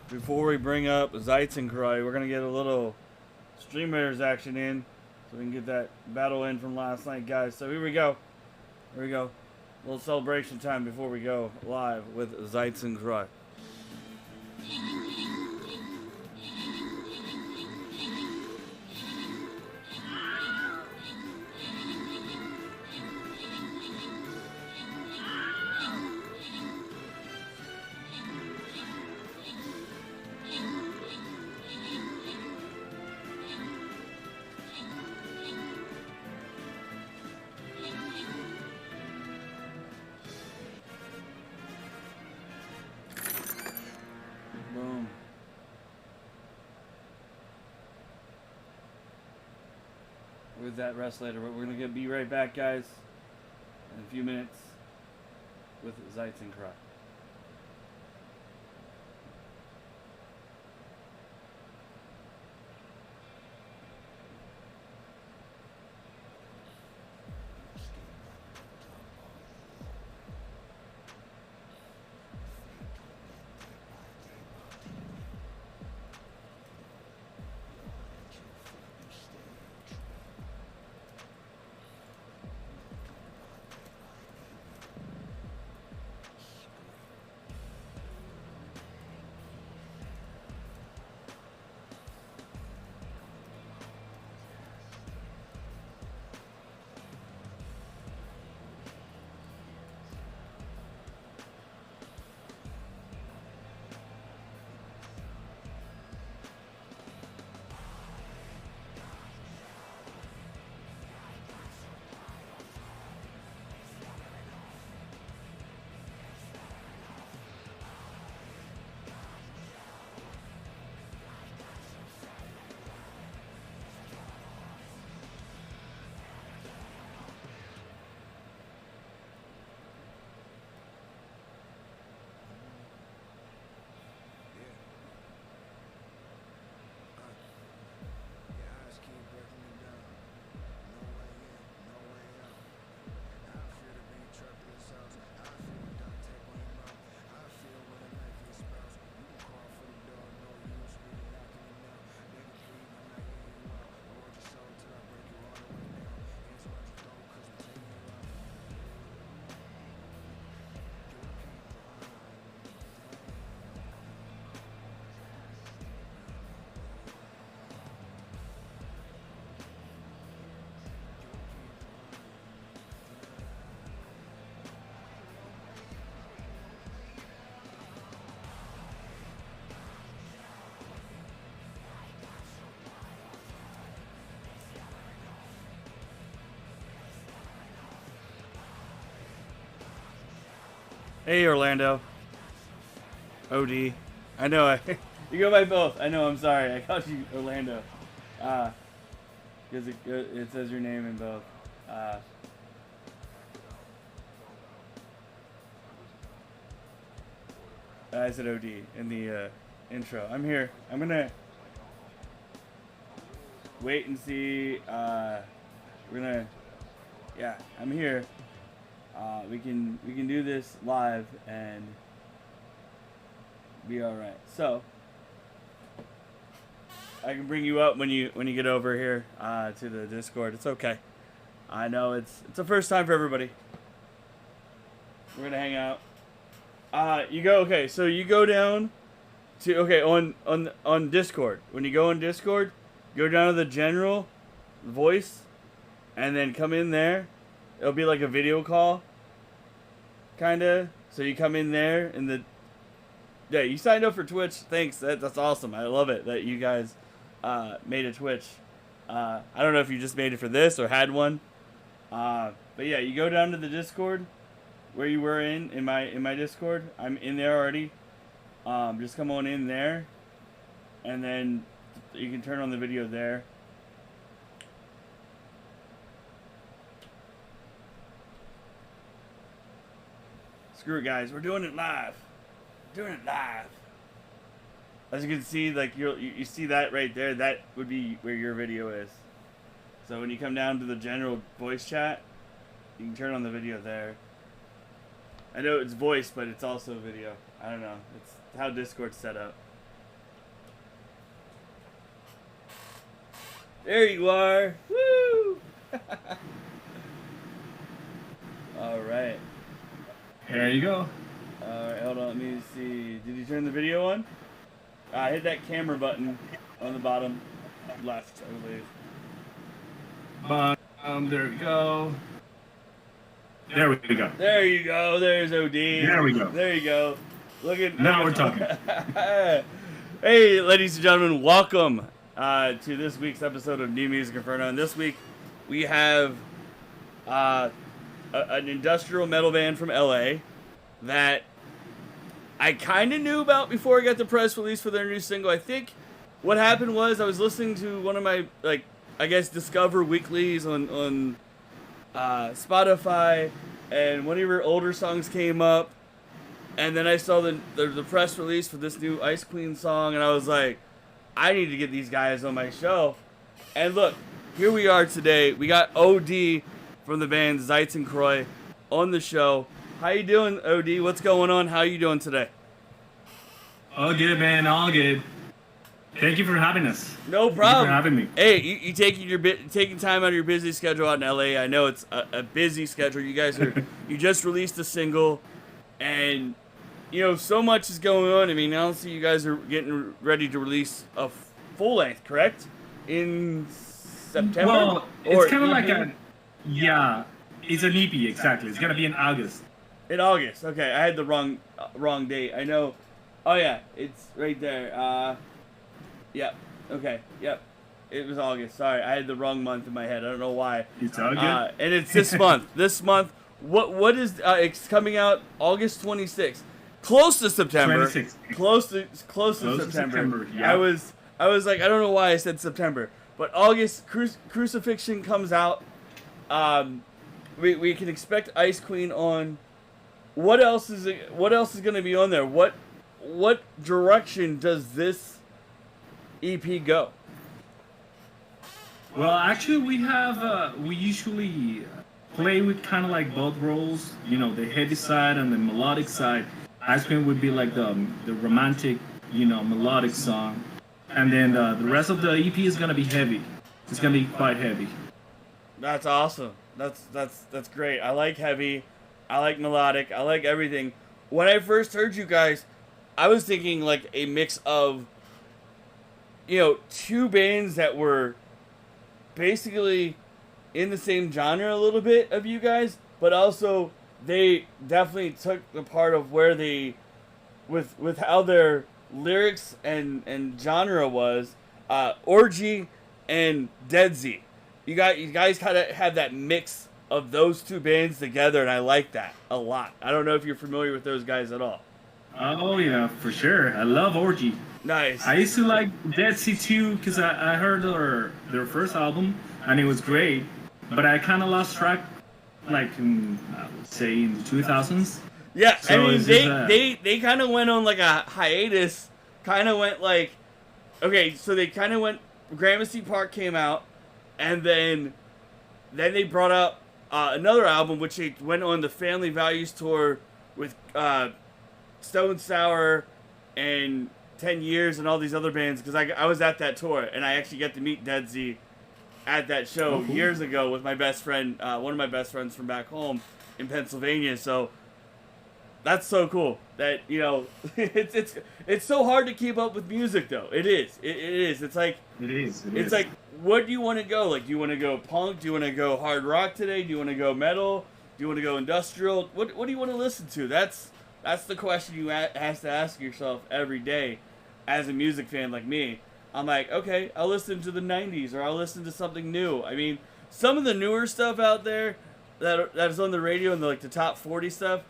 before we bring up Zeistencroix, we're gonna get a little streamers action in, so we can get that battle in from last night, guys. So here we go. Here we go. A little celebration time before we go live with Zeistencroix. Boom. With that rest later, but we're gonna be right back, guys, in a few minutes with Zeistencroix. Hey, Orlando. OD. I know. You go by both. I know. I'm sorry. I called you Orlando. Because it says your name in both. I said OD in the intro. I'm here. I'm gonna wait and see. We're gonna. Yeah, I'm here. We can do this live and be all right. So I can bring you up when you get over here to the Discord. It's okay. I know it's the first time for everybody. We're gonna hang out. You go okay. So you go down to on Discord. When you go on Discord, go down to the general voice, and then come in there. It'll be like a video call, kinda. So you come in there and yeah, you signed up for Twitch. Thanks. That's awesome. I love it that you guys made a Twitch. I don't know if you just made it for this or had one. But yeah, you go down to the Discord where you were in my Discord. I'm in there already. Just come on in there, and then you can turn on the video there. Screw it, guys. We're doing it live. Doing it live. As you can see, like you see that right there. That would be where your video is. So when you come down to the general voice chat, you can turn on the video there. I know it's voice, but it's also video. I don't know. It's how Discord's set up. There you are. Woo! All right. There you go. All right, hold on. Let me see. Did you turn the video on? Hit that camera button on the bottom left, I believe. But there we go. There we go. There you go. There's OD. There we go. There you go. Look at now we're talking. Hey, ladies and gentlemen, welcome to this week's episode of New Music Inferno. And this week we have an industrial metal band from LA that I kind of knew about before I got the press release for their new single. I think what happened was I was listening to one of my, Discover Weeklies on Spotify, and one of your older songs came up, and then I saw the press release for this new Ice Queen song, and I was like, I need to get these guys on my show. And look, here we are today. We got OD from the band Zeistencroix on the show. How you doing, OD? What's going on? How you doing today? All good, man. All good. Thank you for having us. No problem. Thank you for having me. Hey, you taking time out of your busy schedule out in LA. I know it's a busy schedule. You guys you just released a single, and so much is going on. I mean, I don't see you guys are getting ready to release a full length, correct? In September. Well, it's kind of like it's an EP exactly. It's gonna be in August. In August. Okay, I had the wrong date. I know. Oh yeah, it's right there. Yep. Okay. Yep. It was August. Sorry, I had the wrong month in my head. I don't know why. It's all good. And it's this month. This month. What is it's coming out August 26th. Close to September. 26th. Close to September. Yeah. I was like, I don't know why I said September, but August Crucifixion comes out. We can expect Ice Queen on. What else is going to be on there? What direction does this EP go? Well, actually, we usually play with kind of like both roles. The heavy side and the melodic side. Ice Cream would be like the romantic, melodic song, and then the rest of the EP is gonna be heavy. It's gonna be quite heavy. That's awesome. That's great. I like heavy. I like melodic. I like everything. When I first heard you guys, I was thinking like a mix of, two bands that were basically in the same genre a little bit of you guys, but also they definitely took the part of where they, with how their lyrics and genre was, Orgy and Dead Z. You guys kind of have that mix of those two bands together, and I like that a lot. I don't know if you're familiar with those guys at all. Oh yeah, for sure. I love Orgy. Nice. I used to like Dead Sea too because I heard their first album and it was great, but I kind of lost track, like I would say in the 2000s. Yeah, so I mean they kind of went on like a hiatus. Kind of went like, okay, so they kind of went. Gramercy Park came out, and then they brought out another album, which they went on the Family Values tour with Stone Sour and 10 Years and all these other bands, because I was at that tour, and I actually got to meet Dead Z at that show years ago with my best friend, one of my best friends from back home in Pennsylvania. So that's so cool that it's so hard to keep up with music though. It is. It's like it's like, what do you want to go? Like, do you want to go punk? Do you want to go hard rock today? Do you want to go metal? Do you want to go industrial? What do you want to listen to? That's the question you have to ask yourself every day as a music fan like me. I'm like, okay, I'll listen to the 90s or I'll listen to something new. I mean, some of the newer stuff out there that is on the radio and the top 40 stuff,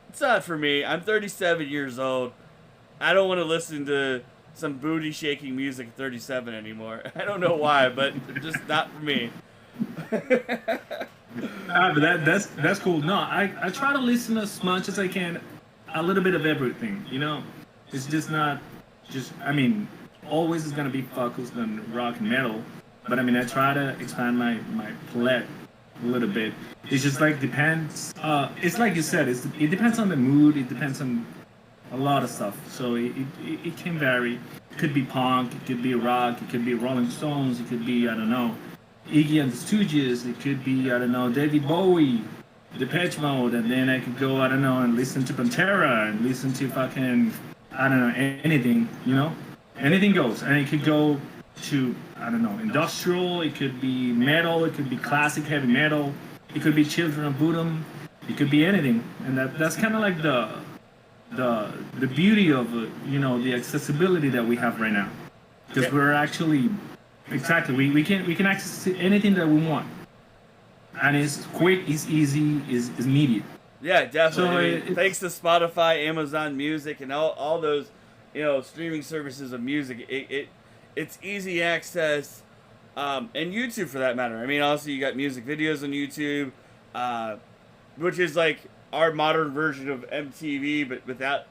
it's not for me. I'm 37 years old. I don't want to listen to some booty shaking music at 37 anymore. I don't know why, but just not for me. But that's cool. No, I try to listen as much as I can, a little bit of everything. It's just not always is gonna be focused on rock and metal, but I try to expand my palette a little bit. It's just like depends. It's like you said. It depends on the mood. It depends on a lot of stuff. So it can vary. It could be punk, it could be rock, it could be Rolling Stones, it could be, I don't know, Iggy and the Stooges, it could be, I don't know, David Bowie, Depeche Mode, and then I could go, I don't know, and listen to Pantera and listen to fucking, I don't know, anything, you know? Anything goes. And it could go to, I don't know, industrial, it could be metal, it could be classic heavy metal, it could be Children of Bodom, it could be anything. And that's kind of like the beauty of you know, the accessibility that we have right now, because we're actually exactly we can access anything that we want, and it's quick, it's easy, is immediate. Yeah, definitely. So I mean, thanks to Spotify, Amazon Music, and all those, you know, streaming services of music, it's easy access, and YouTube for that matter. I mean, also you got music videos on YouTube, which is like our modern version of MTV, but without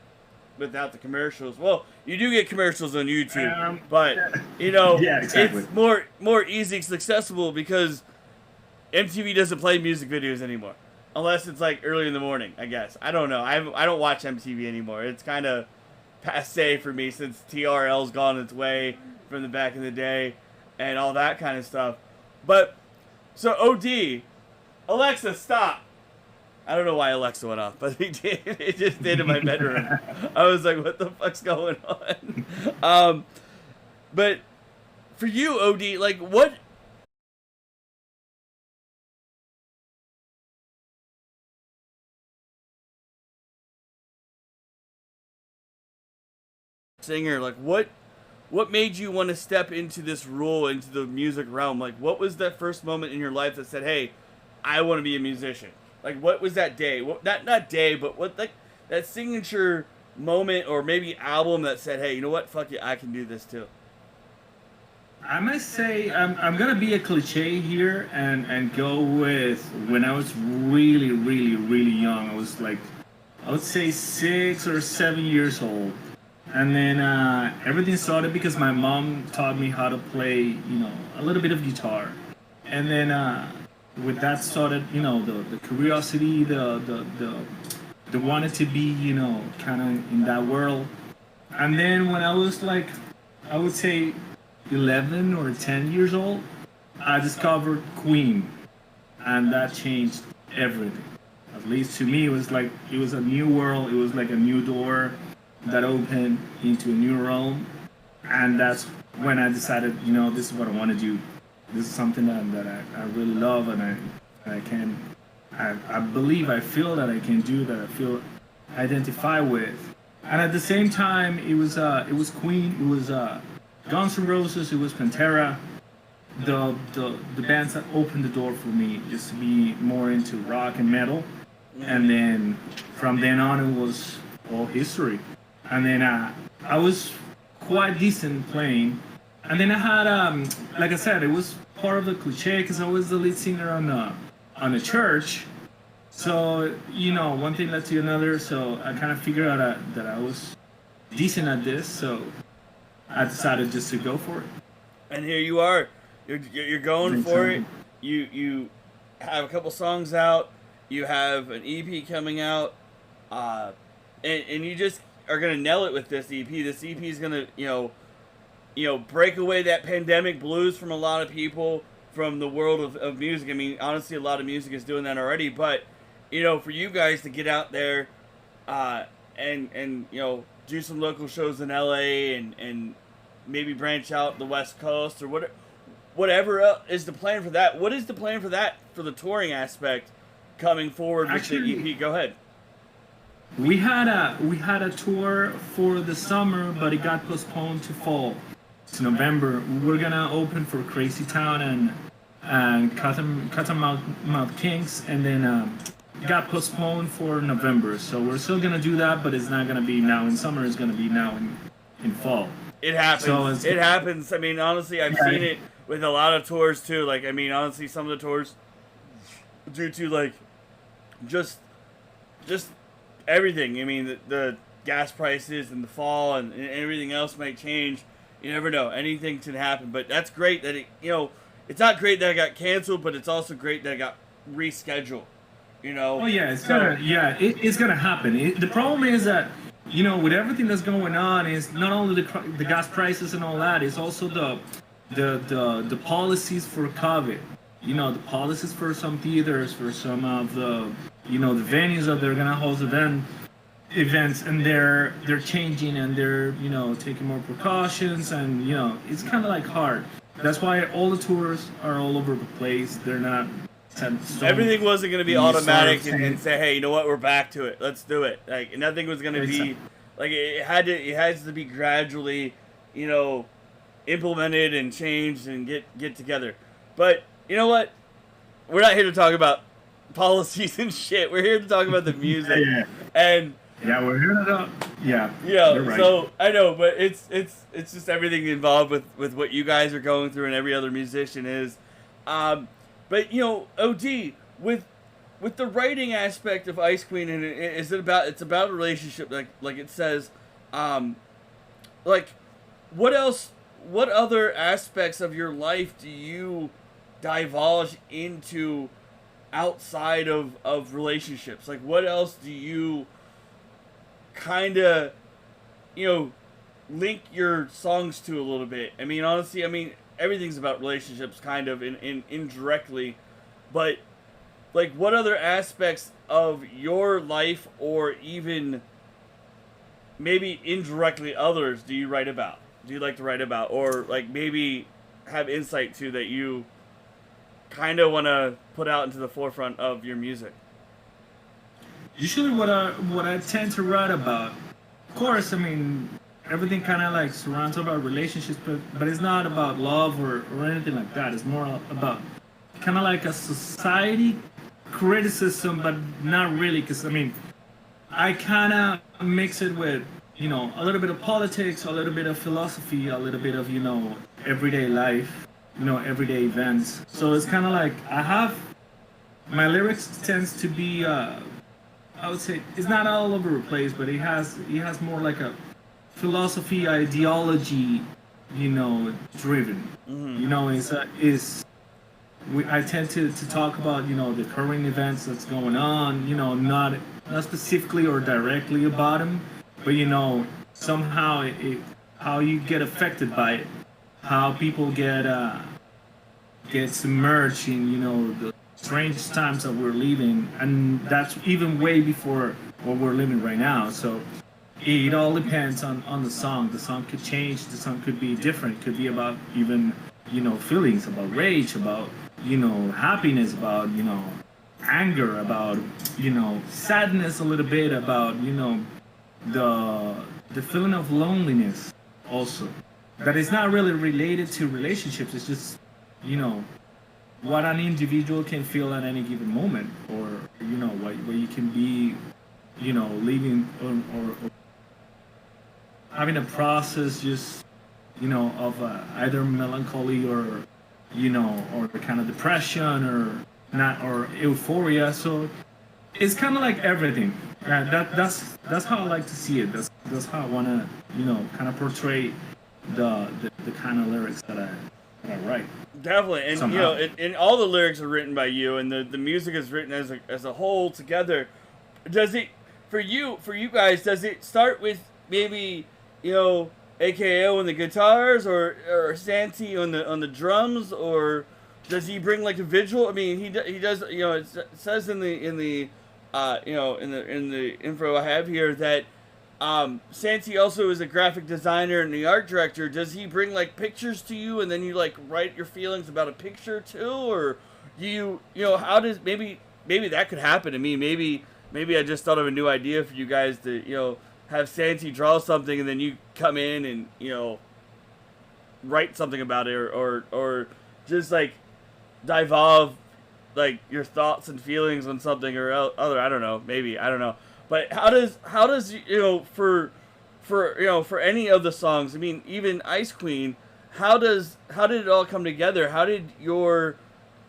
the commercials. Well, you do get commercials on YouTube, but you know, yeah, exactly. it's more easy and accessible because MTV doesn't play music videos anymore, unless it's like early in the morning. I guess I don't know. I don't watch MTV anymore. It's kind of passe for me since TRL's gone its way from the back in the day, and all that kind of stuff. But so OD, Alexa, stop. I don't know why Alexa went off, but it did. It just did in my bedroom. I was like, what the fuck's going on? But for you, OD, like, what... singer, like, what made you want to step into this role, into the music realm? Like, what was that first moment in your life that said, hey, I want to be a musician? Like, what was that day? What, not day, but what, like, that signature moment or maybe album that said, hey, you know what? Fuck it, I can do this too. I must say, I'm gonna be a cliche here and go with when I was really, really, really young. I was like, I would say 6 or 7 years old. And then everything started because my mom taught me how to play, you know, a little bit of guitar. And then with that started, you know, the curiosity, the wanted to be, you know, kind of in that world. And then when I was like, I would say 11 or 10 years old, I discovered Queen. And that changed everything. At least to me, it was like, it was a new world. It was like a new door that opened into a new realm. And that's when I decided, you know, this is what I want to do. This is something that I really love, and I believe, I feel that I can do, that I feel identify with. And at the same time, it was Queen, it was Guns N' Roses, it was Pantera, the bands that opened the door for me just to be more into rock and metal. And then from then on, it was all history. And then I was quite decent playing. And then I had, like I said, it was part of the cliche because I was the lead singer on a church. So, you know, one thing led to another. So I kind of figured out that I was decent at this. So I decided just to go for it. And here you are. You're going for it. You have a couple songs out. You have an EP coming out. And you just are going to nail it with this EP. This EP is going to, you know, break away that pandemic blues from a lot of people, from the world of music. I mean, honestly, a lot of music is doing that already. But, you know, for you guys to get out there and you know, do some local shows in LA and maybe branch out the West Coast or whatever is the plan for that. What is the plan for that, for the touring aspect coming forward with the EP? Go ahead. We had a tour for the summer, but it got postponed to fall. It's November. We're gonna open for Crazy Town and Cottonmouth Kings, and then it got postponed for November. So we're still gonna do that, but it's not gonna be now in summer. It's gonna be now in fall. It happens. It happens. I mean, honestly, I've seen it with a lot of tours too. Like, I mean, honestly, some of the tours, due to like, just everything. I mean, the gas prices and the fall and everything else might change. You never know. Anything can happen. But that's great that it, you know, it's not great that it got canceled, but it's also great that it got rescheduled. You know. Oh yeah, it's gonna happen. The problem is that with everything that's going on, is not only the gas prices and all that, it's also the policies for COVID. The policies for some theaters, for some of the venues that they're gonna host events, and they're changing, and they're taking more precautions, and it's kind of like hard. That's why all the tours are all over the place. They're not set in stone. Everything wasn't going to be automatic and say, hey, you know what, we're back to it. Let's do it. Like, nothing was going to be like it has to be gradually, implemented and changed and get together. But you know what? We're not here to talk about policies and shit. We're here to talk about the music. Yeah. And yeah, we're here to talk. Yeah. You're right. So I know, but it's just everything involved with what you guys are going through and every other musician is. But OD, with the writing aspect of Ice Queen, and it's about a relationship, like it says, like what other aspects of your life do you divulge into outside of relationships? Like, what else do you kind of link your songs to a little bit? I mean, honestly, everything's about relationships kind of in indirectly, but like, what other aspects of your life, or even maybe indirectly others, do you like to write about, or like maybe have insight to, that you kind of want to put out into the forefront of your music? Usually what I tend to write about, of course, everything kind of like surrounds about relationships, but it's not about love or anything like that. It's more about kind of like a society criticism, but not really, because I kind of mix it with a little bit of politics, a little bit of philosophy, a little bit of everyday life, everyday events. So it's kind of like my lyrics tends to be I would say it's not all over the place, but it has more like a philosophy, ideology, driven. Mm-hmm. I tend to talk about the current events that's going on. Not specifically or directly about them, but somehow how you get affected by it, how people get submerged in the strange times that we're living, and that's even way before what we're living right now. So it all depends on the song. The song could change. The song could be different. It could be about even feelings, about rage, about happiness, about anger, about sadness a little bit, about the feeling of loneliness also. That is not really related to relationships. It's just what an individual can feel at any given moment, or what you can be living or having a process just of either melancholy or or kind of depression, or not, or euphoria. So it's kind of like everything. That's how I like to see it. That's how I want to kind of portray the kind of lyrics that I write. Definitely, and somehow. And all the lyrics are written by you, and the music is written as a whole together. Does it for you guys? Does it start with maybe AKO on the guitars, or Santi on the drums, or does he bring like a visual? He does. It says in the info I have here that Santi also is a graphic designer and the art director. Does he bring like pictures to you, and then you like write your feelings about a picture too, or do how does maybe that could happen to me? Maybe I just thought of a new idea for you guys to have Santi draw something, and then you come in and write something about it, or just like divulge like your thoughts and feelings on something or other. I don't know. Maybe I don't know. But how does for any of the songs? Even Ice Queen. How did it all come together? How did your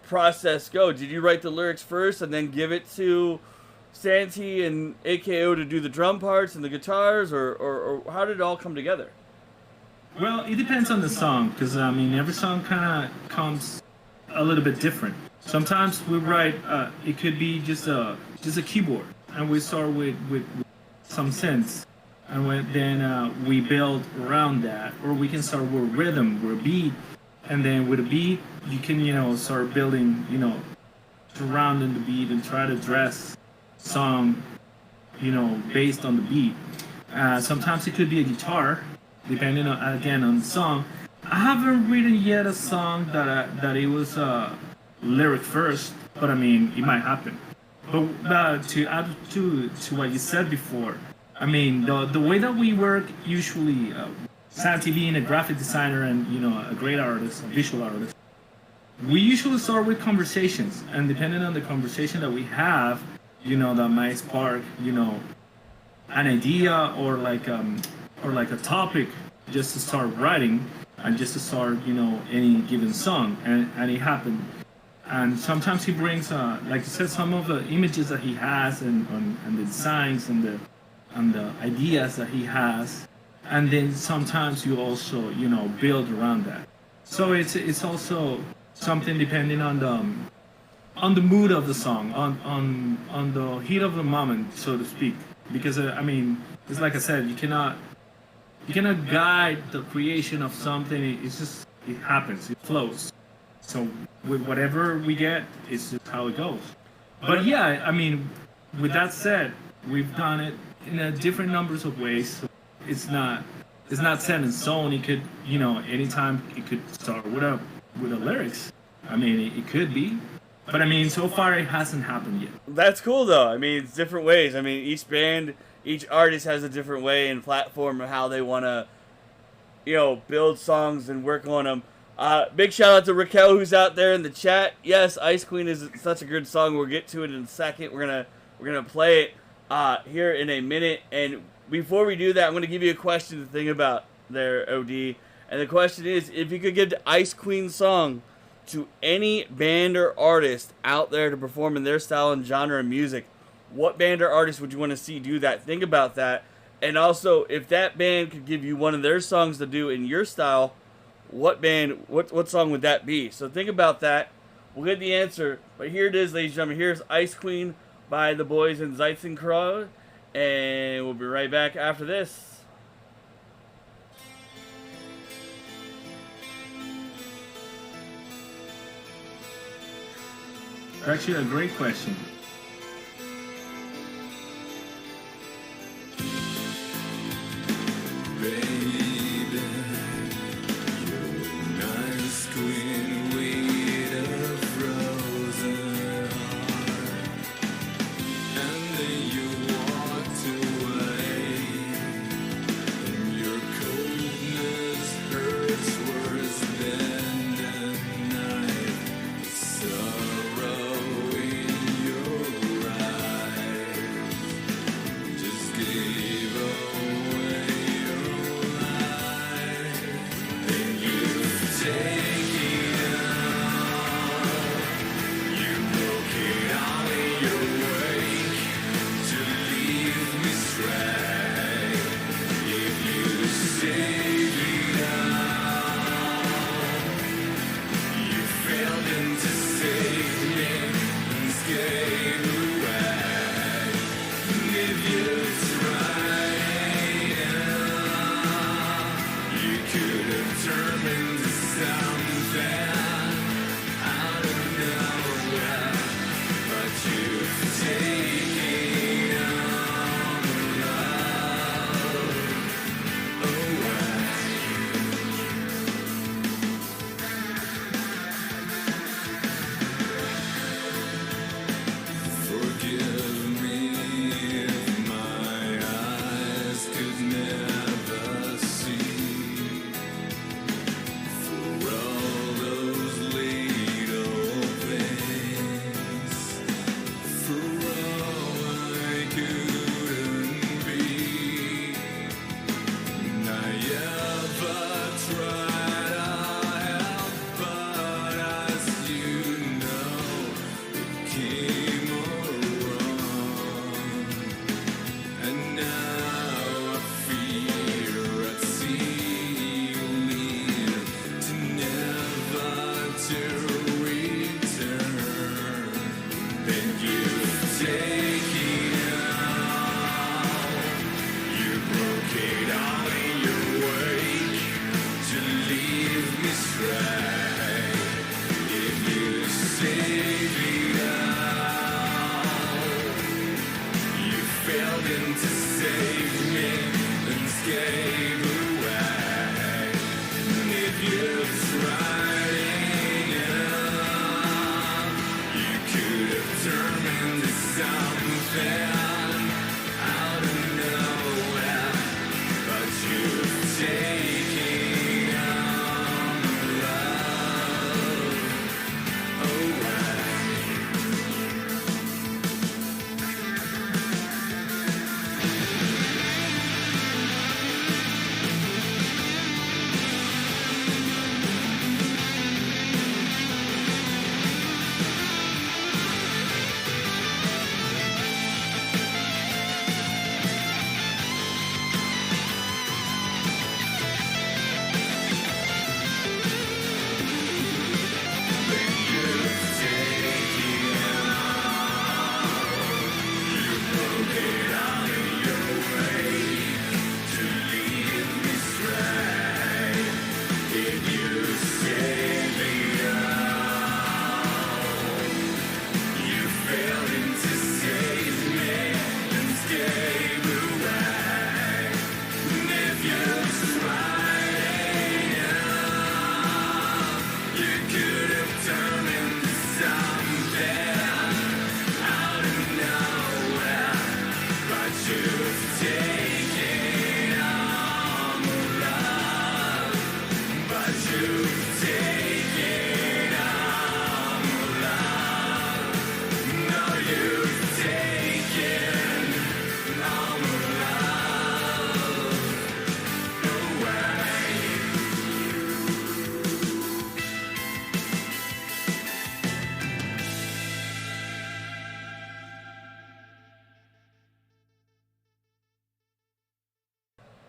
process go? Did you write the lyrics first and then give it to Santi and AKO to do the drum parts and the guitars, or how did it all come together? Well, it depends on the song, because every song kind of comes a little bit different. Sometimes we write it could be just a keyboard, and we start with some synths, then we build around that, or we can start with rhythm, with beat, and then with a beat you can start building surrounding the beat and try to dress song based on the beat. Sometimes it could be a guitar, depending on again on the song. I haven't written yet a song that it was lyric first, but I mean it might happen. But to add to what you said before, I mean the way that we work usually, Santi being a graphic designer and a great artist, a visual artist, we usually start with conversations, and depending on the conversation that we have, that might spark an idea or like a topic just to start writing and just to start any given song, and it happened. And sometimes he brings like you said, some of the images that he has and the designs and the ideas that he has, and then sometimes you also build around that. So it's also something depending on the mood of the song, on the heat of the moment, so to speak. Because I mean, it's like I said, you cannot guide the creation of something. It's just it happens, it flows. So with whatever we get, it's just how it goes. But yeah, I mean, with that said, we've done it in a different numbers of ways. So it's not set in stone. It could anytime it could start with a lyrics. I mean, it could be. But I mean, so far it hasn't happened yet. That's cool though. I mean, it's different ways. I mean, each band, each artist has a different way and platform of how they want to, build songs and work on them. Big shout out to Raquel who's out there in the chat. Yes, Ice Queen is such a good song. We'll get to it in a second. We're gonna play it here in a minute. And before we do that, I'm gonna give you a question to think about there, OD. And the question is, if you could give the Ice Queen song to any band or artist out there to perform in their style and genre of music, what band or artist would you want to see do that? Think about that. And also, if that band could give you one of their songs to do in your style, what song would that be? So think about that. We'll get the answer. But here it is, ladies and gentlemen. Here's Ice Queen by the boys in Zeistencroix. And we'll be right back after this. Actually, a great question. Baby, you're nice queen with a frozen heart, and then you walked away, and your coldness hurts worse than a knife. Sorrow in your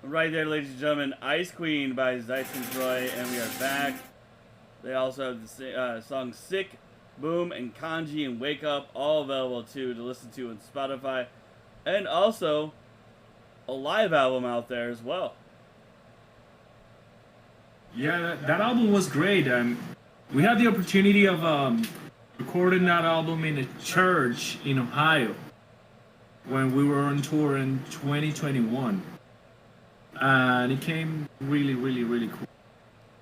Right there, ladies and gentlemen, Ice Queen by Zeistencroix, and we are back. They also have the song Sick, Boom, and Kanji, and Wake Up, all available too to listen to on Spotify. And also, a live album out there as well. Yeah, that album was great. We had the opportunity of recording that album in a church in Ohio when we were on tour in 2021. And it came really, really, really cool.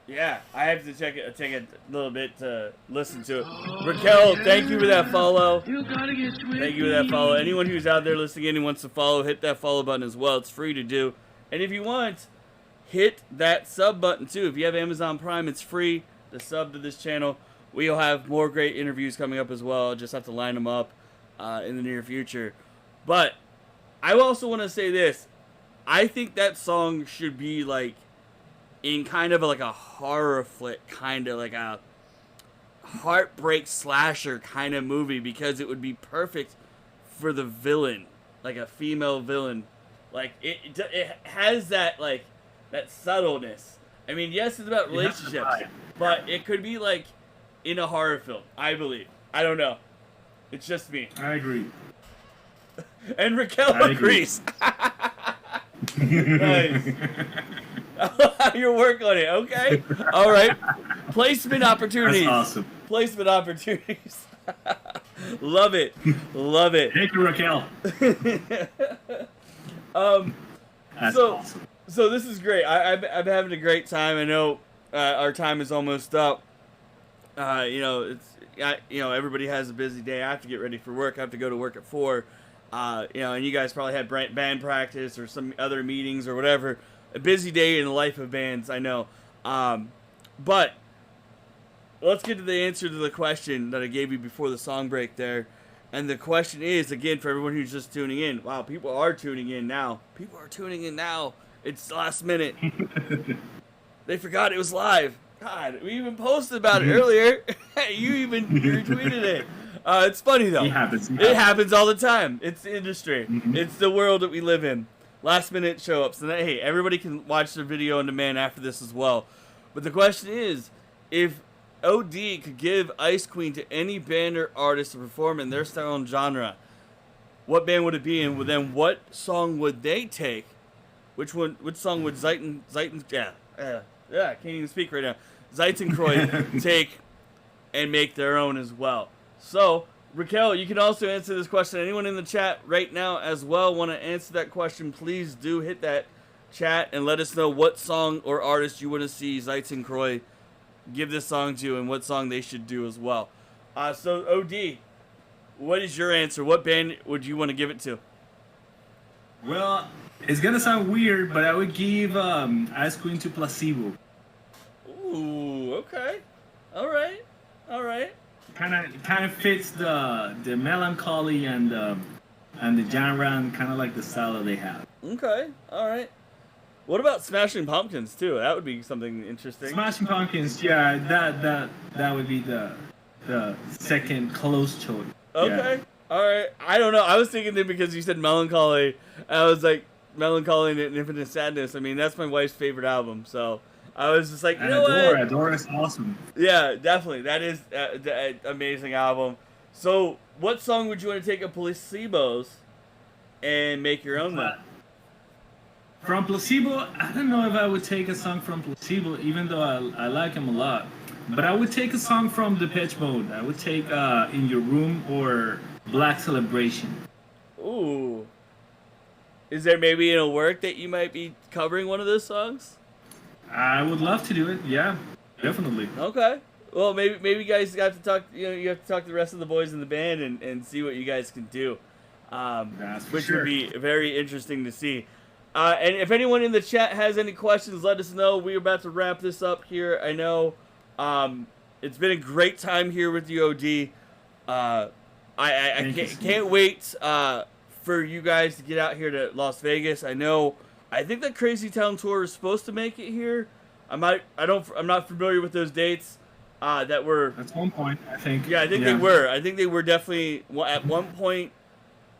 Yeah, I have to take a little bit to listen to it. Raquel, thank you for that follow. Thank you for that follow. Anyone who's out there listening in and wants to follow, hit that follow button as well. It's free to do. And if you want, hit that sub button too. If you have Amazon Prime, it's free to sub to this channel. We'll have more great interviews coming up as well. Just have to line them up in the near future. But I also want to say this. I think that song should be like in kind of like a horror flick, kind of like a heartbreak slasher kind of movie, because it would be perfect for the villain, like a female villain. Like it has that like that subtleness. I mean, yes, it's about relationships, but it could be like in a horror film, I believe. I don't know. It's just me. I agree. And Raquel agrees. Nice. Your work on it, okay? All right. Placement opportunities. That's awesome. Placement opportunities. Love it. Love it. Thank you, Raquel. That's awesome. So this is great. I'm having a great time. I know our time is almost up. Everybody has a busy day. I have to get ready for work. I have to go to work at 4. And you guys probably had band practice or some other meetings or whatever. A busy day in the life of bands, I know. But let's get to the answer to the question that I gave you before the song break there. And the question is, again, for everyone who's just tuning in. Wow, people are tuning in now. It's last minute. They forgot it was live. God, we even posted about it earlier. You even retweeted it. It's funny, though. It happens all the time. It's the industry. Mm-hmm. It's the world that we live in. Last minute show ups. And hey, everybody can watch the video on demand after this as well. But the question is, if OD could give Ice Queen to any band or artist to perform in their style and genre, what band would it be, and then what song would they take? Which song would I can't even speak right now. Zeistencroix take and make their own as well. So, Raquel, you can also answer this question. Anyone in the chat right now as well want to answer that question, please do hit that chat and let us know what song or artist you want to see Zeistencroix give this song to and what song they should do as well. So, OD, what is your answer? What band would you want to give it to? Well, it's going to sound weird, but I would give Ice Queen to Placebo. Ooh, okay. All right. Kind of fits the melancholy and the genre and kind of like the style that they have. Okay, all right. What about Smashing Pumpkins too? That would be something interesting. Smashing Pumpkins, yeah, that would be the second close choice. Okay, yeah. All right. I don't know. I was thinking that because you said melancholy, I was like Melancholy and Infinite Sadness. I mean, that's my wife's favorite album, so. I was just like, Adore is awesome. Yeah, definitely. That is an amazing album. So, what song would you want to take of Placebo's and make your own one? From Placebo, I don't know if I would take a song from Placebo, even though I like him a lot. But I would take a song from Depeche Mode. I would take In Your Room or Black Celebration. Ooh. Is there maybe in a work that you might be covering one of those songs? I would love to do it. Yeah, definitely. Okay. Well, maybe you guys got to talk. You have to talk to the rest of the boys in the band and see what you guys can do, which would be very interesting to see. And if anyone in the chat has any questions, let us know. We're about to wrap this up here. I know it's been a great time here with you, OD. I can't wait for you guys to get out here to Las Vegas. I think the Crazy Town tour is supposed to make it here. I'm not familiar with those dates. That were. That's one point, I think. Yeah, I think they were. I think they were definitely at one point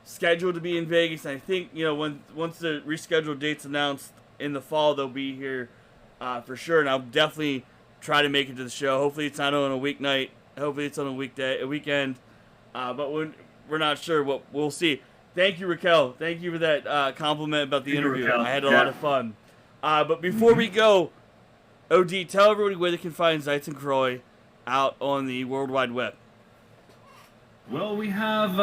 scheduled to be in Vegas. And I think once the rescheduled dates announced, in the fall they'll be here for sure, and I'll definitely try to make it to the show. Hopefully it's not on a weeknight. Hopefully it's on a weekend. But we're not sure. We'll see. Thank you, Raquel. Thank you for that compliment about the interview. Raquel. I had a lot of fun. But before we go, OD, tell everybody where they can find Zeistencroix out on the World Wide Web. Well, we have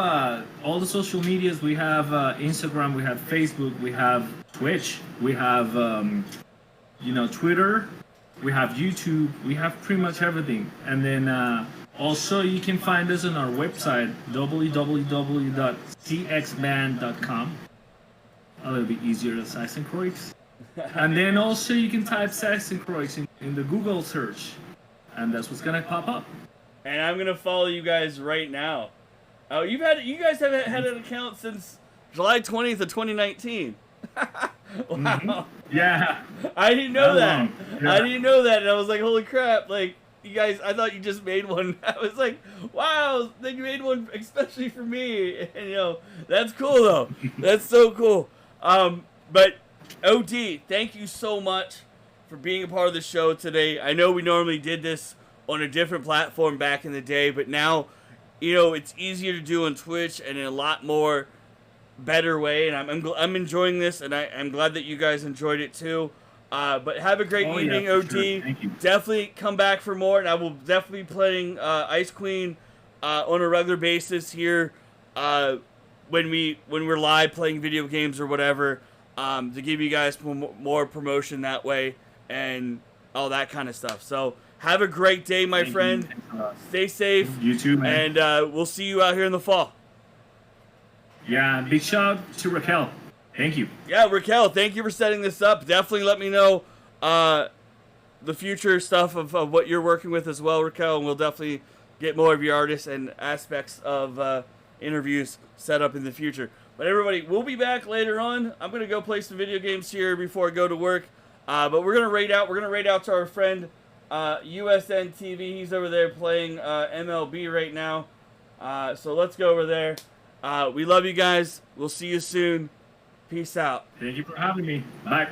all the social medias. We have Instagram, we have Facebook, we have Twitch, we have Twitter, we have YouTube, we have pretty much everything. And then also you can find us on our website, www.cxband.com. A little bit easier than Zeistencroix. And then also you can type Zeistencroix in the Google search, and that's what's gonna pop up. And I'm gonna follow you guys right now. Oh, you guys have had an account since July 20th of 2019. Wow. Mm-hmm. Yeah. I didn't know that. Yeah. I didn't know that, and I was like, holy crap! Like, you guys, I thought you just made one. I was like, wow, they made one especially for me. And that's cool though. That's so cool. But OD, thank you so much for being a part of the show today. I know we normally did this on a different platform back in the day, but now, it's easier to do on Twitch and in a lot more better way. And I'm enjoying this, and I'm glad that you guys enjoyed it too. But have a great evening, OD. Sure. Thank you. Definitely come back for more, and I will definitely be playing Ice Queen on a regular basis here when we're live playing video games or whatever, to give you guys more promotion that way and all that kind of stuff. So have a great day, my friend. Stay safe. You too, man. And we'll see you out here in the fall. Yeah, big shout out to Raquel. Thank you. Yeah, Raquel, thank you for setting this up. Definitely let me know the future stuff of what you're working with as well, Raquel, and we'll definitely get more of your artists and aspects of interviews set up in the future. But everybody, we'll be back later on. I'm going to go play some video games here before I go to work. But we're going to raid out. We're going to raid out to our friend USN TV. He's over there playing MLB right now. So let's go over there. We love you guys. We'll see you soon. Peace out. Thank you for having me. Bye.